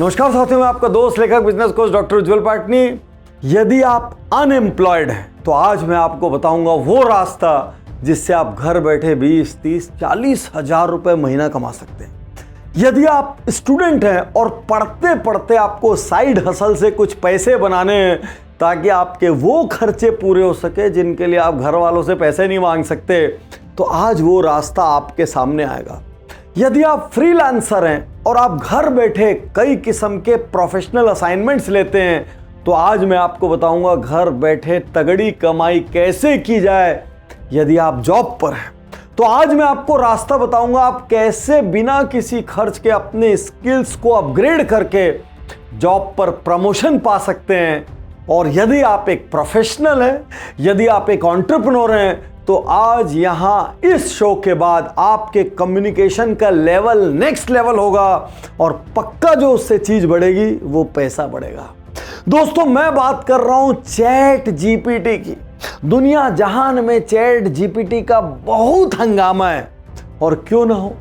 नमस्कार साथियों, मैं आपका दोस्त लेखक बिजनेस कोच डॉक्टर उज्जवल पाटनी। यदि आप अनएम्प्लॉयड हैं तो आज मैं आपको बताऊंगा वो रास्ता जिससे आप घर बैठे 20, 30, 40 हजार रुपए महीना कमा सकते हैं। यदि आप स्टूडेंट हैं और पढ़ते पढ़ते आपको साइड हसल से कुछ पैसे बनाने हैं ताकि आपके वो खर्चे पूरे हो सके जिनके लिए आप घर वालों से पैसे नहीं मांग सकते, तो आज वो रास्ता आपके सामने आएगा। यदि आप फ्रीलांसर हैं और आप घर बैठे कई किस्म के प्रोफेशनल असाइनमेंट्स लेते हैं, तो आज मैं आपको बताऊंगा घर बैठे तगड़ी कमाई कैसे की जाए। यदि आप जॉब पर हैं तो आज मैं आपको रास्ता बताऊंगा आप कैसे बिना किसी खर्च के अपने स्किल्स को अपग्रेड करके जॉब पर प्रमोशन पा सकते हैं। और यदि आप एक प्रोफेशनल हैं, यदि आप एक एंटरप्रेन्योर हैं, तो आज यहां इस शो के बाद आपके कम्युनिकेशन का लेवल नेक्स्ट लेवल होगा और पक्का जो उससे चीज बढ़ेगी वो पैसा बढ़ेगा। दोस्तों, मैं बात कर रहा हूं चैट जीपीटी की। दुनिया जहान में चैट जीपीटी का बहुत हंगामा है, और क्यों ना हो।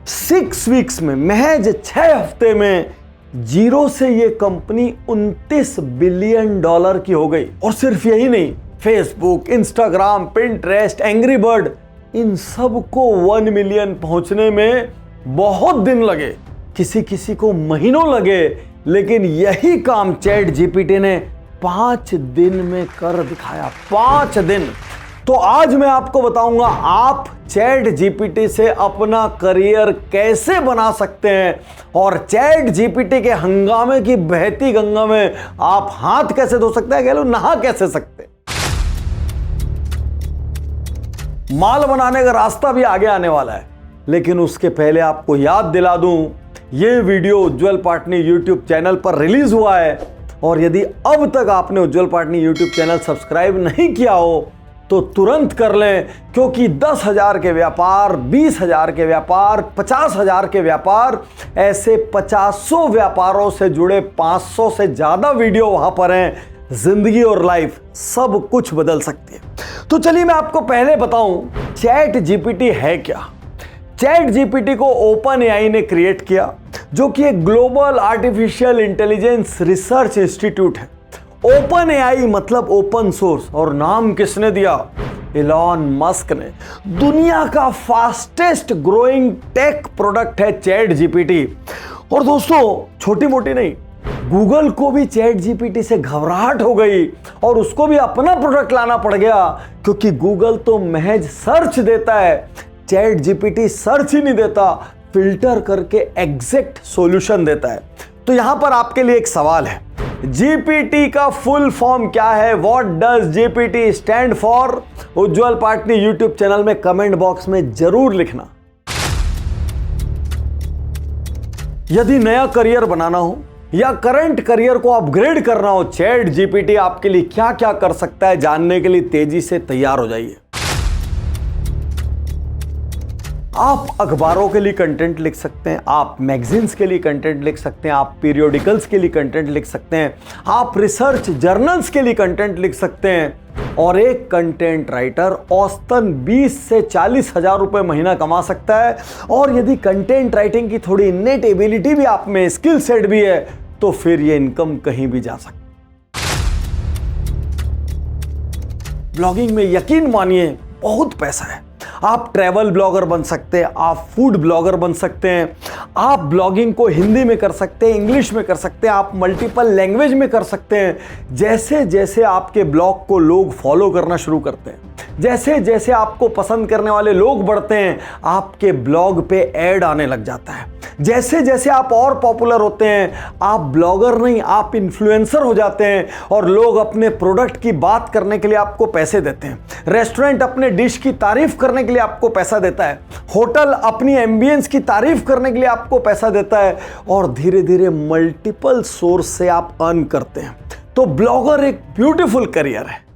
6 वीक्स में, महज 6 हफ्ते में जीरो से ये कंपनी $29 बिलियन की हो गई। और सिर्फ यही नहीं, Facebook, Instagram, Pinterest, angry bird, इन सब को 1 मिलियन पहुंचने में बहुत दिन लगे, किसी किसी को महीनों लगे, लेकिन यही काम चैट जीपीटी ने 5 दिन में कर दिखाया। 5 दिन। तो आज मैं आपको बताऊंगा आप चैट जीपीटी से अपना करियर कैसे बना सकते हैं और चैट जीपीटी के हंगामे की बहती गंगा में आप हाथ कैसे धो सकते हैं, कह लो नहा कैसे सकते हैं। माल बनाने का रास्ता भी आगे आने वाला है, लेकिन उसके पहले आपको याद दिला दूं, ये वीडियो उज्जवल पाटनी यूट्यूब चैनल पर रिलीज हुआ है। और यदि अब तक आपने उज्जवल पाटनी यूट्यूब चैनल सब्सक्राइब नहीं किया हो तो तुरंत कर लें, क्योंकि 10,000 के व्यापार, 20,000 के व्यापार, 50,000 के व्यापार, ऐसे 50 व्यापारों से जुड़े 500 से ज्यादा वीडियो वहां पर हैं। जिंदगी और लाइफ सब कुछ बदल सकती है। तो चलिए मैं आपको पहले बताऊं चैट जीपीटी है क्या। चैट जीपीटी को ओपन एआई ने क्रिएट किया, जो कि एक global artificial intelligence research institute है। ओपन एआई मतलब ओपन सोर्स, और नाम किसने दिया? एलॉन मस्क ने। दुनिया का फास्टेस्ट ग्रोइंग टेक प्रोडक्ट है चैट जीपीटी। और दोस्तों, छोटी मोटी नहीं, गूगल को भी चैट जीपीटी से घबराहट हो गई और उसको भी अपना प्रोडक्ट लाना पड़ गया, क्योंकि गूगल तो महज सर्च देता है, चैट जीपीटी सर्च ही नहीं देता, फिल्टर करके एग्जैक्ट सॉल्यूशन देता है। तो यहां पर आपके लिए एक सवाल है, जीपीटी का फुल फॉर्म क्या है? What does GPT stand for? Ujjwal Patni YouTube channel में कमेंट बॉक्स में जरूर लिखना। यदि नया करियर बनाना हो या करंट करियर को अपग्रेड करना हो, चैट जीपीटी आपके लिए क्या क्या कर सकता है जानने के लिए तेजी से तैयार हो जाइए। आप अखबारों के लिए कंटेंट लिख सकते हैं, आप मैगजीन्स के लिए कंटेंट लिख सकते हैं, आप पीरियोडिकल्स के लिए कंटेंट लिख सकते हैं, आप रिसर्च जर्नल्स के लिए कंटेंट लिख सकते हैं। और एक कंटेंट राइटर औसतन 20 से 40 हजार रुपए महीना कमा सकता है। और यदि कंटेंट राइटिंग की थोड़ी नेट एबिलिटी भी आप में, स्किल सेट भी है, तो फिर ये इनकम कहीं भी जा सकती है। ब्लॉगिंग में यकीन मानिए बहुत पैसा है। आप ट्रैवल ब्लॉगर बन सकते हैं, आप फूड ब्लॉगर बन सकते हैं, आप ब्लॉगिंग को हिंदी में कर सकते हैं, इंग्लिश में कर सकते हैं, आप मल्टीपल लैंग्वेज में कर सकते हैं। जैसे जैसे आपके ब्लॉग को लोग फॉलो करना शुरू करते हैं, जैसे जैसे आपको पसंद करने वाले लोग बढ़ते हैं, आपके ब्लॉग पे ऐड आने लग जाता है। जैसे जैसे आप और पॉपुलर होते हैं, आप ब्लॉगर नहीं, आप इन्फ्लुएंसर हो जाते हैं और लोग अपने प्रोडक्ट की बात करने के लिए आपको पैसे देते हैं। रेस्टोरेंट अपने डिश की तारीफ करने के लिए आपको पैसा देता है, होटल अपनी एम्बियंस की तारीफ करने के लिए आपको पैसा देता है, और धीरे धीरे मल्टीपल सोर्स से आप अर्न करते हैं। तो ब्लॉगर एक ब्यूटीफुल करियर है।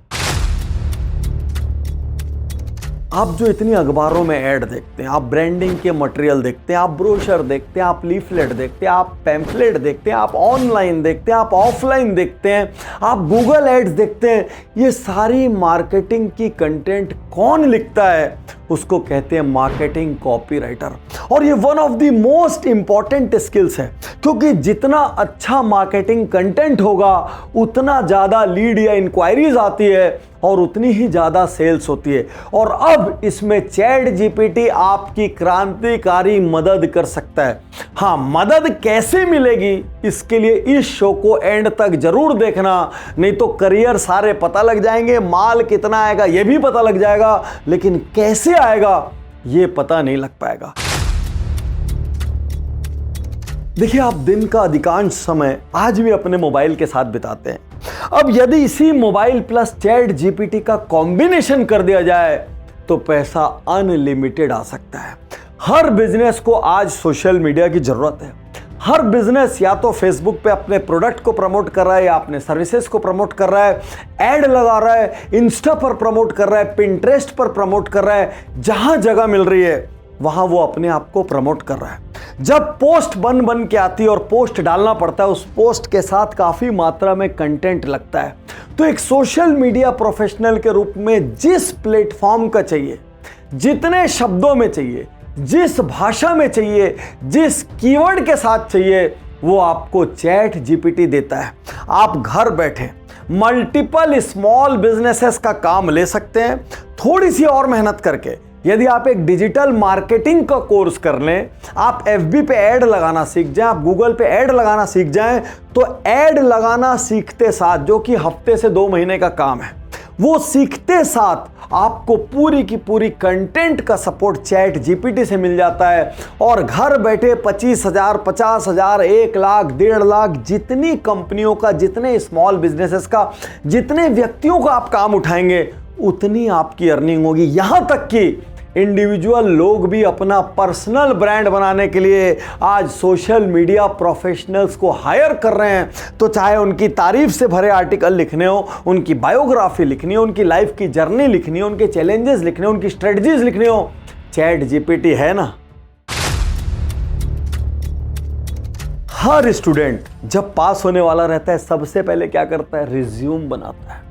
आप जो इतनी अखबारों में ऐड देखते हैं, आप ब्रांडिंग के मटेरियल देखते हैं, आप ब्रोशर देखते हैं, आप लीफलेट देखते हैं, आप पैम्फलेट देखते हैं, आप ऑनलाइन देखते हैं, आप ऑफलाइन देखते हैं, आप गूगल एड्स देखते हैं, ये सारी मार्केटिंग की कंटेंट कौन लिखता है? उसको कहते हैं मार्केटिंग कॉपीराइटर। और ये one of the most important skills है, क्योंकि जितना अच्छा मार्केटिंग कंटेंट होगा उतना ज़्यादा लीड या इंक्वायरीज आती है और उतनी ही ज़्यादा सेल्स होती है। और अब इसमें चैट जीपीटी आपकी क्रांतिकारी मदद कर सकता है। हाँ, मदद कैसे मिलेगी इसके लिए इस शो को एंड तक जरूर देखना, नहीं तो करियर सारे पता लग जाएंगे, माल कितना आएगा ये भी पता लग जाएगा, लेकिन कैसे आएगा ये पता नहीं लग पाएगा। देखिए, आप दिन का अधिकांश समय आज भी अपने मोबाइल के साथ बिताते हैं। अब यदि इसी मोबाइल प्लस चैट जीपीटी का कॉम्बिनेशन कर दिया जाए तो पैसा अनलिमिटेड आ सकता है। हर बिजनेस को आज सोशल मीडिया की जरूरत है। हर बिजनेस या तो फेसबुक पे अपने प्रोडक्ट को प्रमोट कर रहा है या अपने सर्विसेज को प्रमोट कर रहा है, एड लगा रहा है, इंस्टा पर प्रमोट कर रहा है, पिंटरेस्ट पर प्रमोट कर रहा है। जहां जगह मिल रही है वहां वो अपने आप को प्रमोट कर रहा है। जब पोस्ट बन के आती है और पोस्ट डालना पड़ता है, उस पोस्ट के साथ काफी मात्रा में कंटेंट लगता है। तो एक सोशल मीडिया प्रोफेशनल के रूप में जिस प्लेटफॉर्म का चाहिए, जितने शब्दों में चाहिए, जिस भाषा में चाहिए, जिस कीवर्ड के साथ चाहिए, वो आपको चैट जीपीटी देता है। आप घर बैठे मल्टीपल स्मॉल बिजनेसेस का काम ले सकते हैं थोड़ी सी और मेहनत करके। यदि आप एक डिजिटल मार्केटिंग का कोर्स कर लें, आप एफबी पे ऐड लगाना सीख जाएं, आप गूगल पे ऐड लगाना सीख जाएं, तो ऐड लगाना सीखते साथ, जो कि हफ्ते से 2 महीने का काम है, वो सीखते साथ आपको पूरी की पूरी कंटेंट का सपोर्ट चैट जीपीटी से मिल जाता है। और घर बैठे 25,000, 50,000, 1 लाख, 1.5 लाख, जितनी कंपनियों का, जितने स्मॉल बिजनेसेस का, जितने व्यक्तियों का आप काम उठाएंगे उतनी आपकी अर्निंग होगी। यहां तक कि इंडिविजुअल लोग भी अपना पर्सनल ब्रांड बनाने के लिए आज सोशल मीडिया प्रोफेशनल्स को हायर कर रहे हैं। तो चाहे उनकी तारीफ से भरे आर्टिकल लिखने हो, उनकी बायोग्राफी लिखनी हो, उनकी लाइफ की जर्नी लिखनी हो, उनके चैलेंजेस लिखने हो, उनकी स्ट्रेटजीज लिखनी हो, चैट जीपीटी है ना। हर स्टूडेंट जब पास होने वाला रहता है सबसे पहले क्या करता है? रिज्यूम बनाता है।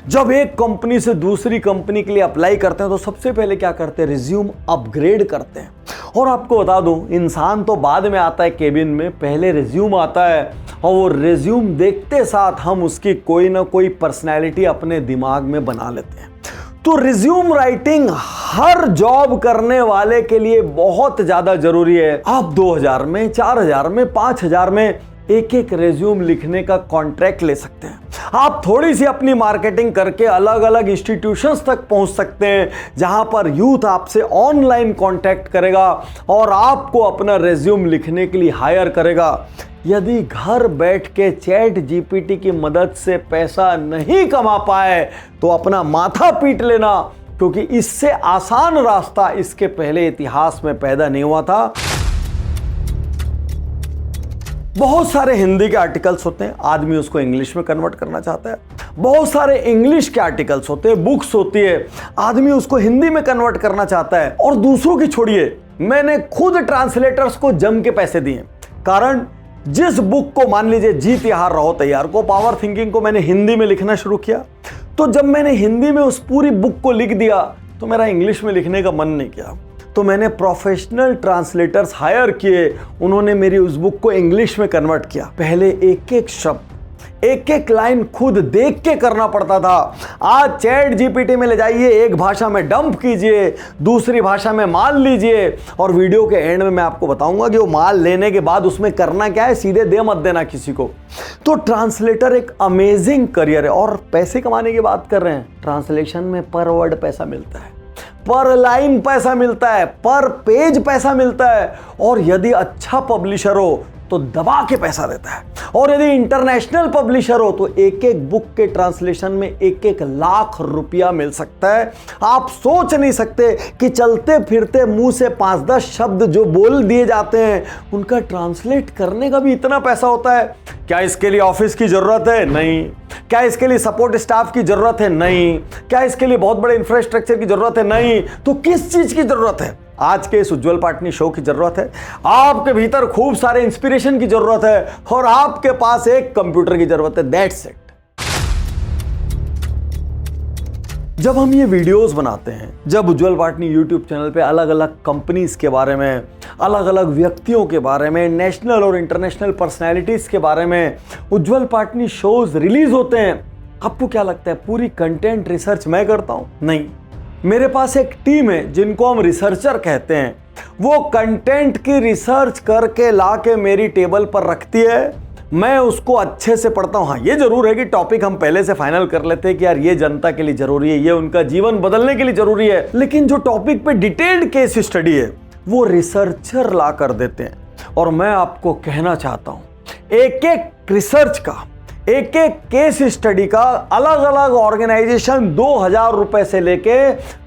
जब एक कंपनी से दूसरी कंपनी के लिए अप्लाई करते हैं तो सबसे पहले क्या करते हैं? रिज्यूम अपग्रेड करते हैं। और आपको बता दूं, इंसान तो बाद में आता है केबिन में, पहले रिज्यूम आता है और वो रिज्यूम देखते साथ हम उसकी कोई ना कोई पर्सनैलिटी अपने दिमाग में बना लेते हैं। तो रिज्यूम राइटिंग हर जॉब करने वाले के लिए बहुत ज्यादा जरूरी है। आप 2000 में, 4000 में, 5000 में एक रिज्यूम लिखने का कॉन्ट्रैक्ट ले सकते हैं। आप थोड़ी सी अपनी मार्केटिंग करके अलग अलग इंस्टीट्यूशंस तक पहुंच सकते हैं, जहां पर यूथ आपसे ऑनलाइन कांटेक्ट करेगा और आपको अपना रिज्यूम लिखने के लिए हायर करेगा। यदि घर बैठ के चैट जीपीटी की मदद से पैसा नहीं कमा पाए तो अपना माथा पीट लेना, क्योंकि इससे आसान रास्ता इसके पहले इतिहास में पैदा नहीं हुआ था। बहुत सारे हिंदी के आर्टिकल्स होते हैं, आदमी उसको इंग्लिश में कन्वर्ट करना चाहता है। बहुत सारे इंग्लिश के आर्टिकल्स होते हैं, बुक्स होती है, आदमी उसको हिंदी में कन्वर्ट करना चाहता है। और दूसरों की छोड़िए, मैंने खुद ट्रांसलेटर्स को जम के पैसे दिए। कारण, जिस बुक को, मान लीजिए जीत यहाँ रहो तैयार को, पावर थिंकिंग को मैंने हिंदी में लिखना शुरू किया, तो जब मैंने हिंदी में उस पूरी बुक को लिख दिया तो मेरा इंग्लिश में लिखने का मन नहीं किया। तो मैंने प्रोफेशनल ट्रांसलेटर्स हायर किए, उन्होंने मेरी उस बुक को इंग्लिश में कन्वर्ट किया। पहले एक एक शब्द, एक एक लाइन खुद देख के करना पड़ता था। आज चैट जीपीटी में ले जाइए, एक भाषा में डंप कीजिए, दूसरी भाषा में माल लीजिए, और वीडियो के एंड में मैं आपको बताऊंगा कि वो माल लेने के बाद उसमें करना क्या है, सीधे दे मत देना किसी को। तो ट्रांसलेटर एक अमेजिंग करियर है। और पैसे कमाने की बात कर रहे हैं, ट्रांसलेशन में पर वर्ड पैसा मिलता है, पर लाइन पैसा मिलता है, पर पेज पैसा मिलता है। और यदि अच्छा पब्लिशर हो तो दबा के पैसा देता है, और यदि इंटरनेशनल पब्लिशर हो तो एक एक बुक के ट्रांसलेशन में 1-1 लाख रुपया मिल सकता है। आप सोच नहीं सकते कि चलते फिरते मुंह से 5-10 शब्द जो बोल दिए जाते हैं उनका ट्रांसलेट करने का भी इतना पैसा होता है। क्या इसके लिए ऑफिस की जरूरत है? नहीं। क्या इसके लिए सपोर्ट स्टाफ की जरूरत है? नहीं। क्या इसके लिए बहुत बड़े इंफ्रास्ट्रक्चर की जरूरत है? नहीं। तो किस चीज की जरूरत है? आज के इस उज्जवल पाटनी शो की जरूरत है। आपके भीतर खूब सारे इंस्पिरेशन की जरूरत है और आपके पास एक कंप्यूटर की जरूरत है। That's it. जब हम ये वीडियोस बनाते हैं, जब उज्ज्वल पाटनी यूट्यूब चैनल पे अलग अलग कंपनीज के बारे में, अलग अलग व्यक्तियों के बारे में, नेशनल और इंटरनेशनल पर्सनैलिटीज के बारे में उज्ज्वल पाटनी शोज रिलीज होते हैं, आपको क्या लगता है पूरी कंटेंट रिसर्च मैं करता हूं? नहीं, मेरे पास एक टीम है जिनको हम रिसर्चर कहते हैं। वो कंटेंट की रिसर्च करके लाके मेरी टेबल पर रखती है, मैं उसको अच्छे से पढ़ता हूं। हाँ, ये जरूर है कि टॉपिक हम पहले से फाइनल कर लेते हैं कि यार ये जनता के लिए जरूरी है, ये उनका जीवन बदलने के लिए जरूरी है, लेकिन जो टॉपिक पे डिटेल्ड केस स्टडी है वो रिसर्चर ला कर देते हैं। और मैं आपको कहना चाहता हूं, एक एक रिसर्च का, एक एक केस स्टडी का अलग अलग ऑर्गेनाइजेशन 2000 रुपए से लेके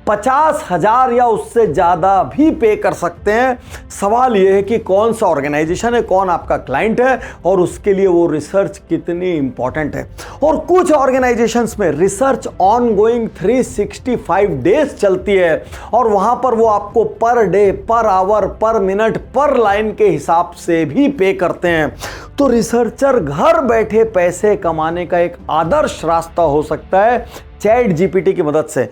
50,000 या उससे ज्यादा भी पे कर सकते हैं। सवाल यह है कि कौन सा ऑर्गेनाइजेशन है, कौन आपका क्लाइंट है और उसके लिए वो रिसर्च कितनी इंपॉर्टेंट है। और कुछ ऑर्गेनाइजेशंस में रिसर्च ऑनगोइंग 365 डेज चलती है और वहां पर वो आपको पर डे, पर आवर, पर मिनट, पर लाइन के हिसाब से भी पे करते हैं। तो रिसर्चर घर बैठे पैसे कमाने का एक आदर्श रास्ता हो सकता है चैट जीपीटी की मदद से।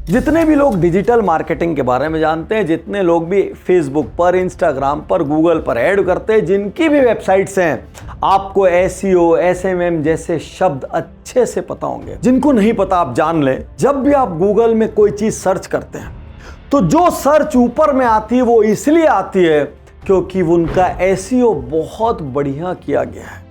जितने भी लोग डिजिटल मार्केटिंग के बारे में जानते हैं, जितने लोग भी फेसबुक पर, इंस्टाग्राम पर, गूगल पर ऐड करते हैं, जिनकी भी वेबसाइट्स हैं, आपको एसईओ, एसएमएम जैसे शब्द अच्छे से पता होंगे। जिनको नहीं पता आप जान लें, जब भी आप गूगल में कोई चीज सर्च करते हैं तो जो सर्च ऊपर में आती है वो इसलिए आती है क्योंकि उनका एसईओ बहुत बढ़िया किया गया है।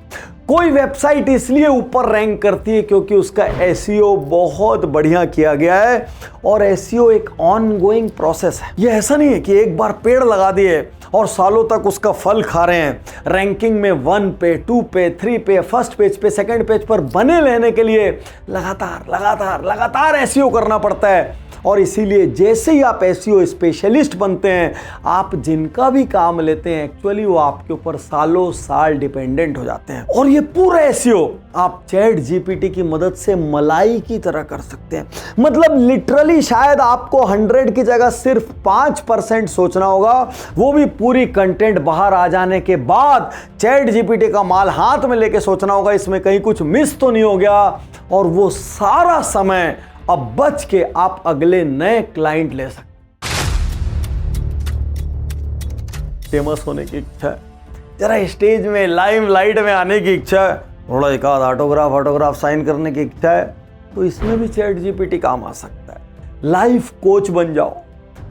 कोई वेबसाइट इसलिए ऊपर रैंक करती है क्योंकि उसका एसईओ बहुत बढ़िया किया गया है। और एसईओ एक ऑनगोइंग प्रोसेस है। ये ऐसा नहीं है कि एक बार पेड़ लगा दिए और सालों तक उसका फल खा रहे हैं। रैंकिंग में 1 पे, 2 पे, 3 पे, फर्स्ट पेज पे, सेकंड पेज पर बने रहने के लिए लगातार एसईओ करना पड़ता है। और इसीलिए जैसे ही आप एसईओ स्पेशलिस्ट बनते हैं, आप जिनका भी काम लेते हैं एक्चुअली वो आपके ऊपर सालों साल डिपेंडेंट हो जाते हैं। और ये पूरा एसईओ आप चैट जीपीटी की मदद से मलाई की तरह कर सकते हैं। मतलब लिटरली शायद आपको 100 की जगह सिर्फ 5% सोचना होगा, वो भी पूरी कंटेंट बाहर आ जाने के बाद चैट जीपीटी का माल हाथ में लेके सोचना होगा इसमें कहीं कुछ मिस तो नहीं हो गया। और वो सारा समय अब बच के आप अगले नए क्लाइंट ले सकते। फेमस होने की इच्छा है, जरा स्टेज में लाइमलाइट में आने की इच्छा है, थोड़ा एक आध ऑटोग्राफ साइन करने की इच्छा है, तो इसमें भी चैट जीपीटी काम आ सकता है। लाइफ कोच बन जाओ,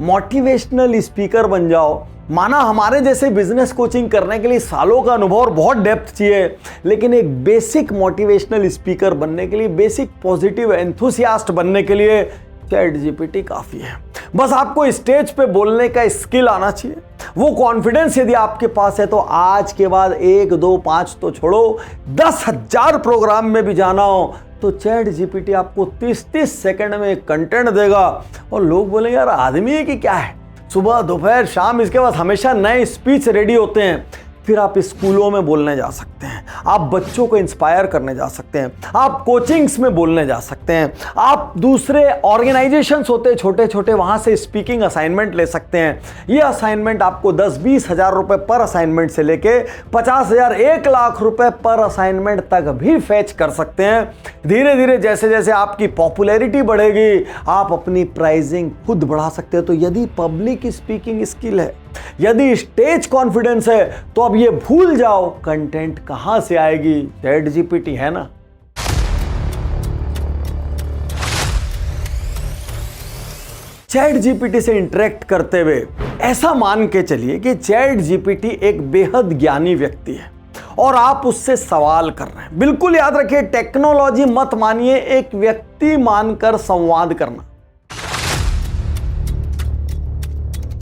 मोटिवेशनल स्पीकर बन जाओ। माना हमारे जैसे बिजनेस कोचिंग करने के लिए सालों का अनुभव और बहुत डेप्थ चाहिए, लेकिन एक बेसिक मोटिवेशनल स्पीकर बनने के लिए, बेसिक पॉजिटिव एंथुसियास्ट बनने के लिए चैट जीपीटी काफी है। बस आपको स्टेज पे बोलने का स्किल आना चाहिए। वो कॉन्फिडेंस यदि आपके पास है तो आज के बाद 1, 2, 5 तो छोड़ो, 10,000 प्रोग्राम में भी जाना हो तो चैट जीपीटी आपको 30-30 सेकंड में कंटेंट देगा। और लोग बोलेंगे यार आदमी है कि क्या है, सुबह दोपहर शाम इसके पास हमेशा नए स्पीच रेडी होते हैं। फिर आप स्कूलों में बोलने जा सकते हैं, आप बच्चों को इंस्पायर करने जा सकते हैं, आप कोचिंग्स में बोलने जा सकते हैं, आप दूसरे ऑर्गेनाइजेशंस होते हैं छोटे छोटे, वहां से स्पीकिंग असाइनमेंट ले सकते हैं। ये असाइनमेंट आपको 10-20 हज़ार रुपए पर असाइनमेंट से लेके 50,000, 1 लाख रुपए पर असाइनमेंट तक भी फेच कर सकते हैं। धीरे धीरे जैसे जैसे आपकी पॉपुलैरिटी बढ़ेगी, आप अपनी प्राइसिंग खुद बढ़ा सकते हैं। तो यदि पब्लिक स्पीकिंग स्किल है, यदि स्टेज कॉन्फिडेंस है, तो अब ये भूल जाओ कंटेंट कहां से आएगी, चैट जीपीटी है ना। चैट जीपीटी से इंटरेक्ट करते हुए ऐसा मान के चलिए कि चैट जीपीटी एक बेहद ज्ञानी व्यक्ति है और आप उससे सवाल कर रहे हैं। बिल्कुल याद रखिए, टेक्नोलॉजी मत मानिए, एक व्यक्ति मानकर संवाद करना।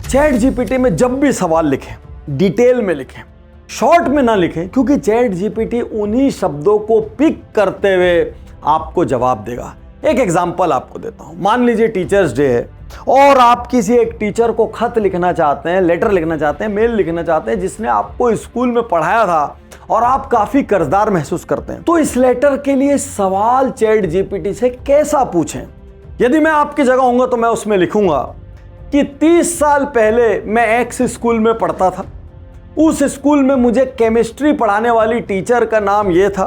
चैट जीपीटी में जब भी सवाल लिखें, डिटेल में लिखें, शॉर्ट में ना लिखें, क्योंकि चैट जीपीटी उन्हीं शब्दों को पिक करते हुए आपको जवाब देगा। एक एग्जांपल आपको देता हूं। मान लीजिए टीचर्स डे है और आप किसी एक टीचर को खत लिखना चाहते हैं, लेटर लिखना चाहते हैं, मेल लिखना चाहते हैं, जिसने आपको स्कूल में पढ़ाया था और आप काफी कर्जदार महसूस करते हैं। तो इस लेटर के लिए सवाल चैट जीपीटी से कैसा पूछें? यदि मैं आपकी जगह होऊंगा तो मैं उसमें लिखूंगा कि 30 साल पहले मैं एक्स स्कूल में पढ़ता था, उस स्कूल में मुझे केमिस्ट्री पढ़ाने वाली टीचर का नाम ये था।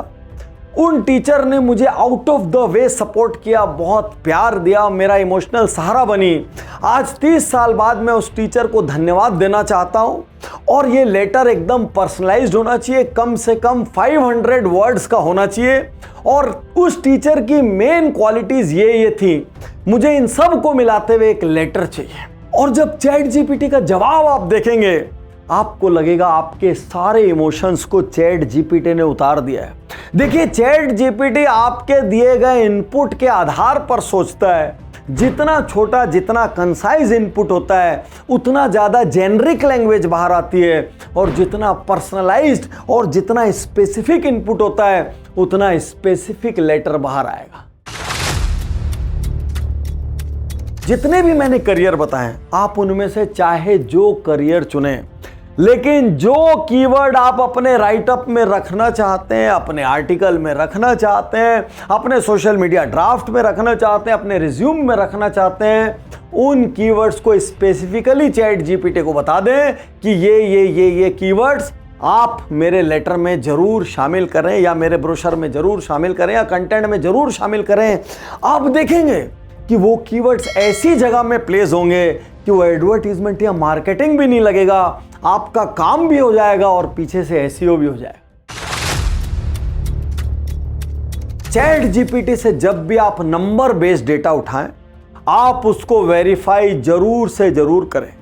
उन टीचर ने मुझे out of the way support किया, बहुत प्यार दिया, मेरा इमोशनल सहारा बनी। आज 30 साल बाद मैं उस टीचर को धन्यवाद देना चाहता हूं और ये लेटर एकदम पर्सनलाइज्ड होना चाहिए, कम से कम 500 वर्ड्स का होना चाहिए। और उस टीचर की मेन क्वालिटीज ये थी, मुझे इन सब को मिलाते हुए एक लेटर चाहिए। और जब चैट जीपीटी का जवाब आप देखेंगे, आपको लगेगा आपके सारे इमोशंस को चैट जीपीटी ने उतार दिया है। देखिए, चैट जीपीटी आपके दिए गए इनपुट के आधार पर सोचता है। जितना छोटा, जितना कंसाइज इनपुट होता है, उतना ज़्यादा जेनरिक लैंग्वेज बाहर आती है, और जितना पर्सनलाइज्ड और जितना स्पेसिफिक इनपुट होता है, उतना स्पेसिफिक लेटर बाहर आएगा। जितने भी मैंने करियर बताए, आप उनमें से चाहे जो करियर चुने, लेकिन जो कीवर्ड आप अपने राइटअप में रखना चाहते हैं, अपने आर्टिकल में रखना चाहते हैं, अपने सोशल मीडिया ड्राफ्ट में रखना चाहते हैं, अपने रिज्यूम में रखना चाहते हैं, उन कीवर्ड्स को स्पेसिफिकली चैट जीपीटी को बता दें कि ये कीवर्ड्स आप मेरे लेटर में जरूर शामिल करें, या मेरे ब्रोशर में जरूर शामिल करें, या कंटेंट में जरूर शामिल करें। आप देखेंगे कि वो कीवर्ड्स ऐसी जगह में प्लेस होंगे कि वो एडवर्टीजमेंट या मार्केटिंग भी नहीं लगेगा, आपका काम भी हो जाएगा और पीछे से एसईओ भी हो जाएगा। चैट जीपीटी से जब भी आप नंबर बेस्ड डेटा उठाएं, आप उसको वेरीफाई जरूर से जरूर करें।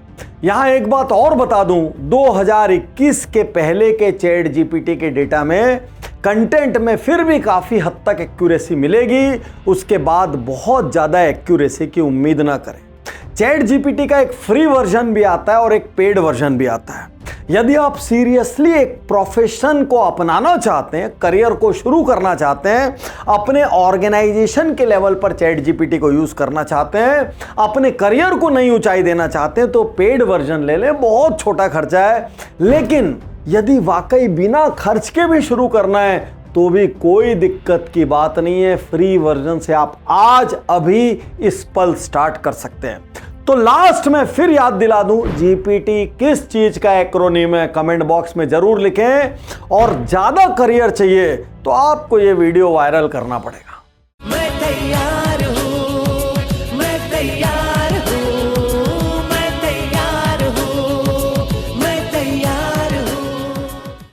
यहां एक बात और बता दूं, 2021 के पहले के चैट जीपीटी के डेटा में कंटेंट में फिर भी काफी हद तक एक्यूरेसी मिलेगी, उसके बाद बहुत ज्यादा एक्यूरेसी की उम्मीद ना करें। चैट जीपीटी का एक फ्री वर्जन भी आता है और एक पेड वर्जन भी आता है। यदि आप सीरियसली एक प्रोफेशन को अपनाना चाहते हैं, करियर को शुरू करना चाहते हैं, अपने ऑर्गेनाइजेशन के लेवल पर चैट जीपीटी को यूज करना चाहते हैं, अपने करियर को नई ऊंचाई देना चाहते हैं, तो पेड वर्जन ले लें। बहुत छोटा खर्चा है, लेकिन यदि वाकई बिना खर्च के भी शुरू करना है तो भी कोई दिक्कत की बात नहीं है। फ्री वर्जन से आप आज अभी इस पल स्टार्ट कर सकते हैं। तो लास्ट में फिर याद दिला दूं, जीपीटी किस चीज का एक्रोनिम है, कमेंट बॉक्स में जरूर लिखें। और ज्यादा करियर चाहिए तो आपको यह वीडियो वायरल करना पड़ेगा।